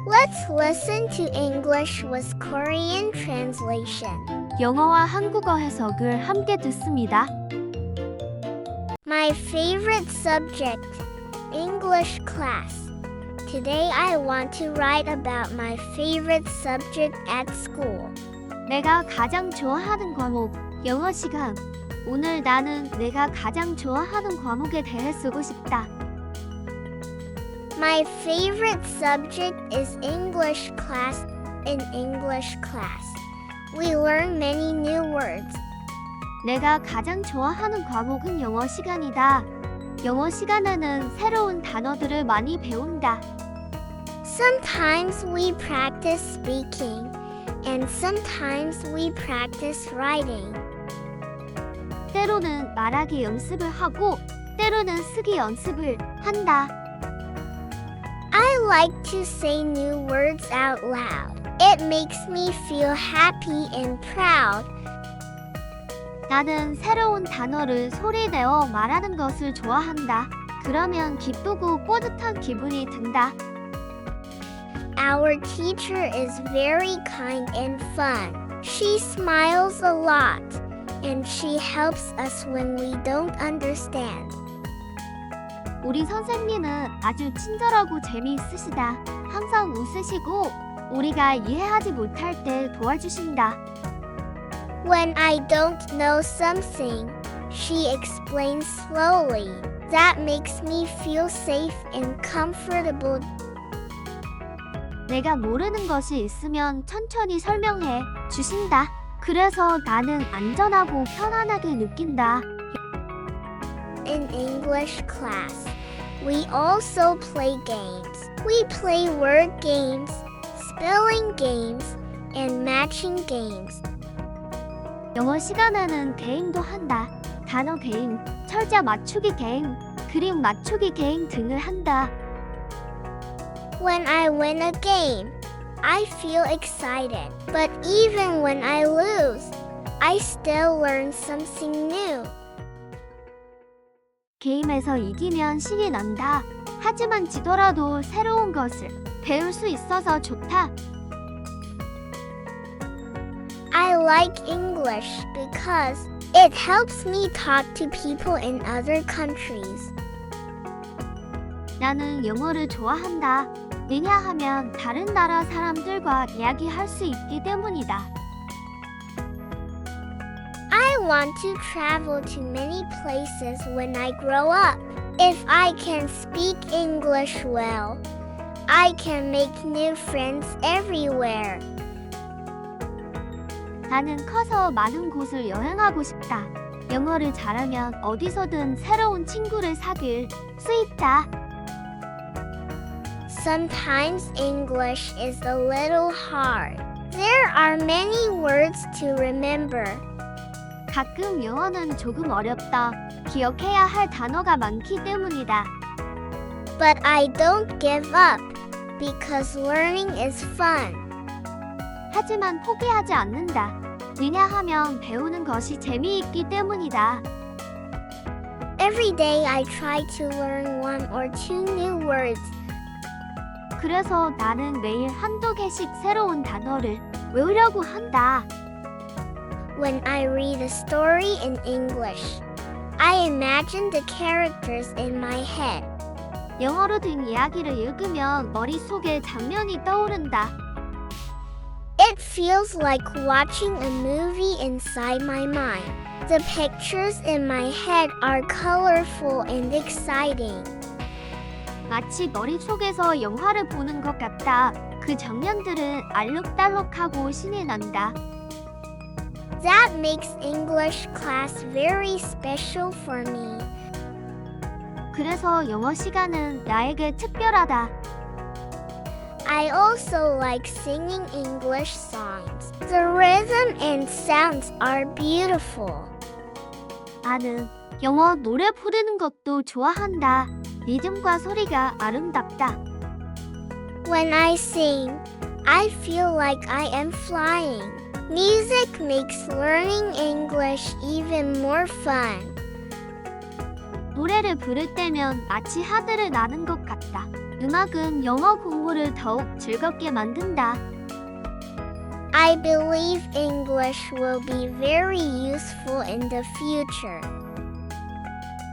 Let's listen to English with Korean translation. 영어와 한국어 해석을 함께 듣습니다. My favorite subject, English class. Today I want to write about my favorite subject at school. 내가 가장 좋아하는 과목, 영어 시간. 오늘 나는 내가 가장 좋아하는 과목에 대해 쓰고 싶다. My favorite subject is English class. In English class, we learn many new words. 내가 가장 좋아하는 과목은 영어 시간이다. 영어 시간에는 새로운 단어들을 많이 배운다. Sometimes we practice speaking, and sometimes we practice writing. 때로는 말하기 연습을 하고 때로는 쓰기 연습을 한다. I like to say new words out loud. It makes me feel happy and proud. 나는 새로운 단어를 소리내어 말하는 것을 좋아한다. 그러면 기쁘고 뿌듯한 기분이 든다. Our teacher is very kind and fun. She smiles a lot, and she helps us when we don't understand. 우리 선생님은 아주 친절하고 재미있으시다. 항상 웃으시고 우리가 이해하지 못할 때 도와주신다. When I don't know something, she explains slowly. That makes me feel safe and comfortable. 내가 모르는 것이 있으면 천천히 설명해 주신다. 그래서 나는 안전하고 편안하게 느낀다. In English class, we also play games. We play word games, spelling games, and matching games. 영어 시간에는 게임도 한다. 단어 게임, 철자 맞추기 게임, 그림 맞추기 게임 등을 한다. When I win a game, I feel excited. But even when I lose, I still learn something new. 게임에서 이기면 신이 난다. 하지만 지더라도 새로운 것을 배울 수 있어서 좋다. I like English because it helps me talk to people in other countries. 나는 영어를 좋아한다. 왜냐하면 다른 나라 사람들과 이야기할 수 있기 때문이다. I want to travel to many places when I grow up. If I can speak English well, I can make new friends everywhere. 나는 커서 많은 곳을 여행하고 싶다. 영어를 잘하면 어디서든 새로운 친구를 사귈 수 있다. Sometimes English is a little hard. There are many words to remember. 가끔 영어는 조금 어렵다. 기억해야 할 단어가 많기 때문이다. But I don't give up because learning is fun. 하지만 포기하지 않는다. 왜냐하면 배우는 것이 재미있기 때문이다. Every day I try to learn one or two new words. 그래서 나는 매일 한두 개씩 새로운 단어를 외우려고 한다. When I read a story in English, I imagine the characters in my head. 영어로 된 이야기를 읽으면 머릿속에 장면이 떠오른다. It feels like watching a movie inside my mind. The pictures in my head are colorful and exciting. 마치 머릿속에서 영화를 보는 것 같다. 그 장면들은 알록달록하고 신이 난다. That makes English class very special for me. 그래서 영어 시간은 나에게 특별하다. I also like singing English songs. The rhythm and sounds are beautiful. 나는 영어 노래 부르는 것도 좋아한다. 리듬과 소리가 아름답다. When I sing, I feel like I am flying. Music makes learning English even more fun. 노래를 부를 때면 마치 하늘을 나는 것 같다. 음악은 영어 공부를 더욱 즐겁게 만든다. I believe English will be very useful in the future.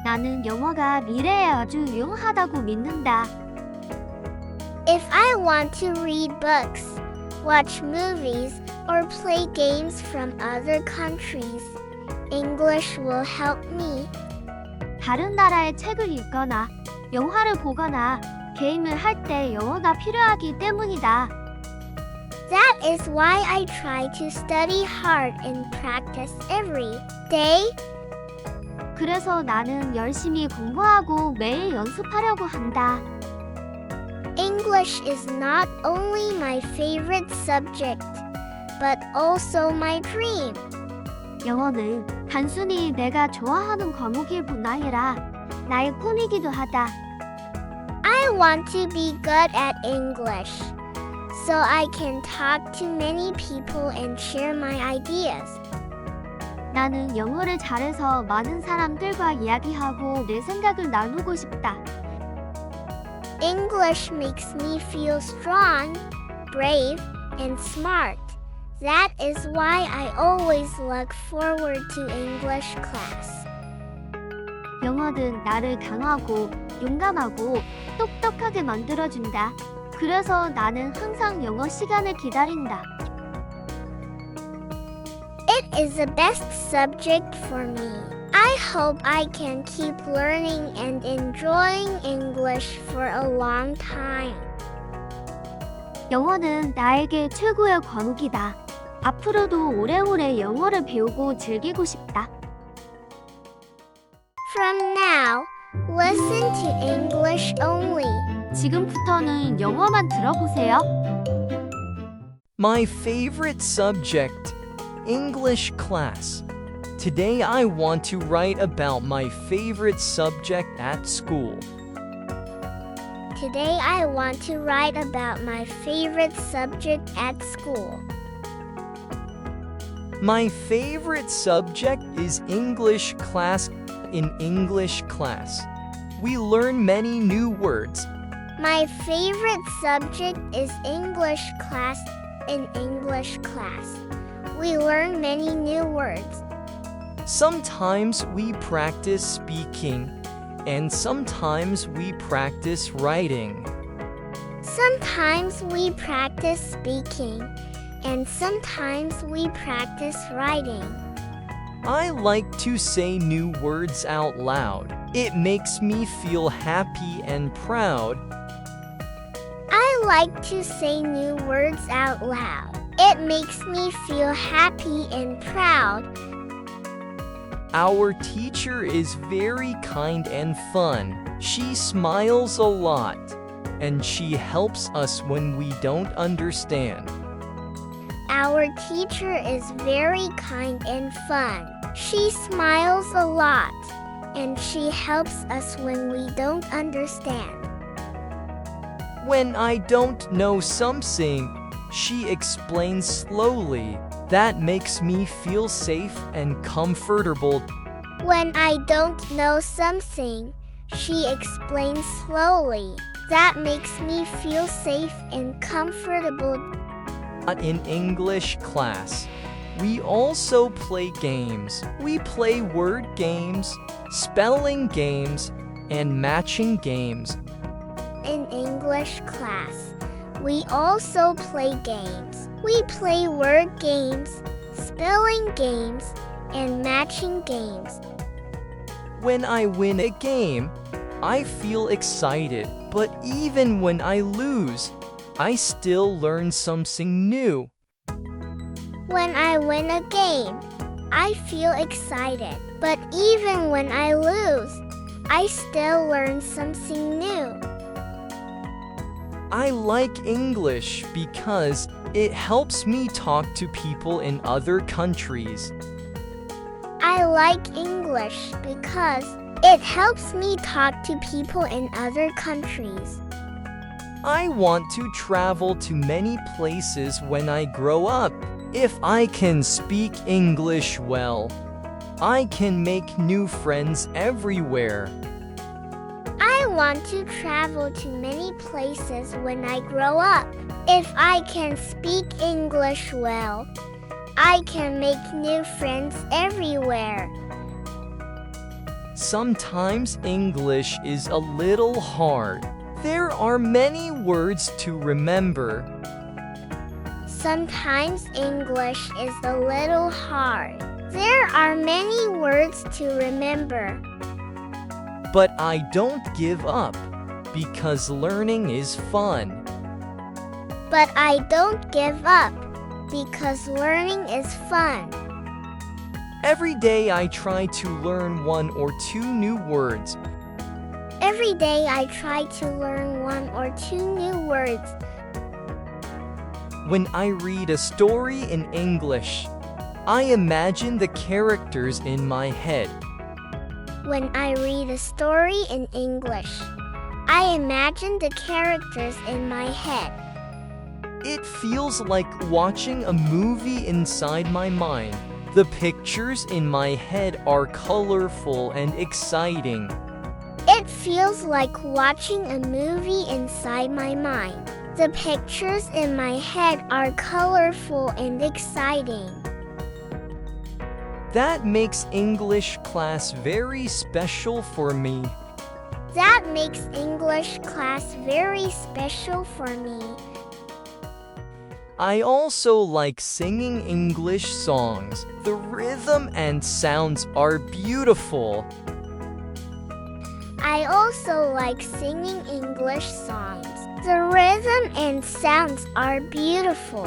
나는 영어가 미래에 아주 유용하다고 믿는다. If I want to read books, watch movies, or play games from other countries, English will help me. 다른 나라의 책을 읽거나 영화를 보거나 게임을 할 때 영어가 필요하기 때문이다. That is why I try to study hard and practice every day. 그래서 나는 열심히 공부하고 매일 연습하려고 한다. English is not only my favorite subject, but also my dream. 영어는 단순히 내가 좋아하는 과목일 뿐 아니라 나의 꿈이기도 하다. I want to be good at English, so I can talk to many people and share my ideas. 나는 영어를 잘해서 많은 사람들과 이야기하고 내 생각을 나누고 싶다. English makes me feel strong, brave, and smart. That is why I always look forward to English class. 영어는 나를 강하고 용감하고 똑똑하게 만들어준다. 그래서 나는 항상 영어 시간을 기다린다. It is the best subject for me. I hope I can keep learning and enjoying English for a long time. 영어는 나에게 최고의 과목이다. 앞으로도 오래오래 영어를 배우고 즐기고 싶다. From now, listen to English only. 지금부터는 영어만 들어보세요. My favorite subject, English class. Today I want to write about my favorite subject at school. Today I want to write about my favorite subject at school. My favorite subject is English class. In English class, we learn many new words. My favorite subject is English class. In English class, we learn many new words. Sometimes we practice speaking, and sometimes we practice writing. Sometimes we practice speaking, and sometimes we practice writing. I like to say new words out loud. It makes me feel happy and proud. I like to say new words out loud. It makes me feel happy and proud. Our teacher is very kind and fun. She smiles a lot, and she helps us when we don't understand. Our teacher is very kind and fun. She smiles a lot, and she helps us when we don't understand. When I don't know something, she explains slowly. That makes me feel safe and comfortable. When I don't know something, she explains slowly. That makes me feel safe and comfortable. In English class, we also play games. We play word games, spelling games, and matching games. In English class, we also play games. We play word games, spelling games, and matching games. When I win a game, I feel excited, but even when I lose, I still learn something new. When I win a game, I feel excited, but even when I lose, I still learn something new. I like English because it helps me talk to people in other countries. I like English because it helps me talk to people in other countries. I want to travel to many places when I grow up, if I can speak English well. I can make new friends everywhere. I want to travel to many places when I grow up. If I can speak English well, I can make new friends everywhere. Sometimes English is a little hard. There are many words to remember. Sometimes English is a little hard. There are many words to remember. But I don't give up because learning is fun. But I don't give up because learning is fun. Every day I try to learn 1 or 2 new words. Every day I try to learn 1 or 2 new words. When I read a story in English, I imagine the characters in my head. When I read a story in English, I imagine the characters in my head. It feels like watching a movie inside my mind. The pictures in my head are colorful and exciting. It feels like watching a movie inside my mind. The pictures in my head are colorful and exciting. That makes English class very special for me. That makes English class very special for me. I also like singing English songs. The rhythm and sounds are beautiful. I also like singing English songs. The rhythm and sounds are beautiful.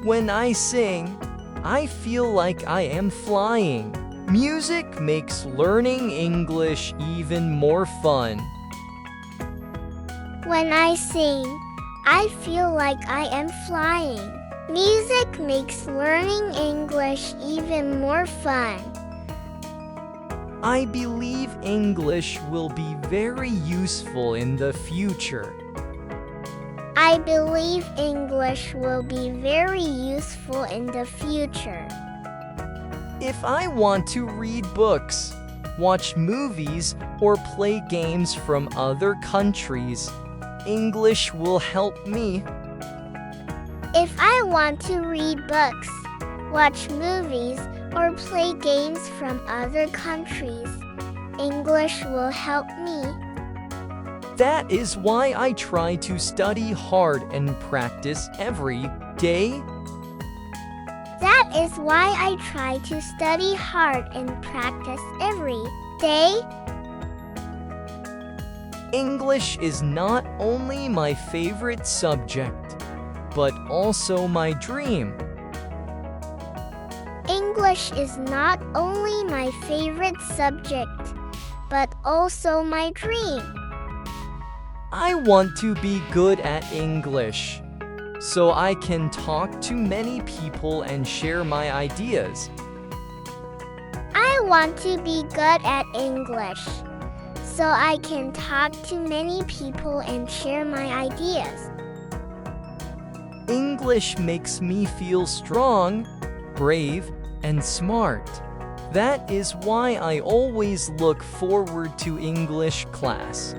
When I sing, I feel like I am flying. Music makes learning English even more fun. When I sing, I feel like I am flying. Music makes learning English even more fun. I believe English will be very useful in the future. I believe English will be very useful in the future. If I want to read books, watch movies, or play games from other countries, English will help me. If I want to read books, watch movies, or play games from other countries, English will help me. That is why I try to study hard and practice every day. That is why I try to study hard and practice every day. English is not only my favorite subject, but also my dream. English is not only my favorite subject, but also my dream. I want to be good at English, so I can talk to many people and share my ideas. I want to be good at English, so I can talk to many people and share my ideas. English makes me feel strong, brave, and smart. That is why I always look forward to English class.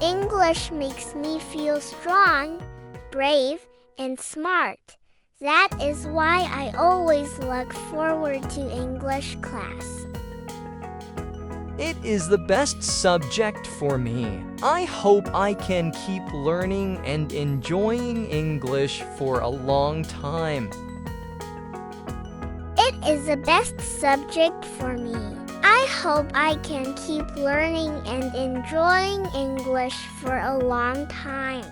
English makes me feel strong, brave, and smart. That is why I always look forward to English class. It is the best subject for me. I hope I can keep learning and enjoying English for a long time. It is the best subject for me. I hope I can keep learning and enjoying English for a long time.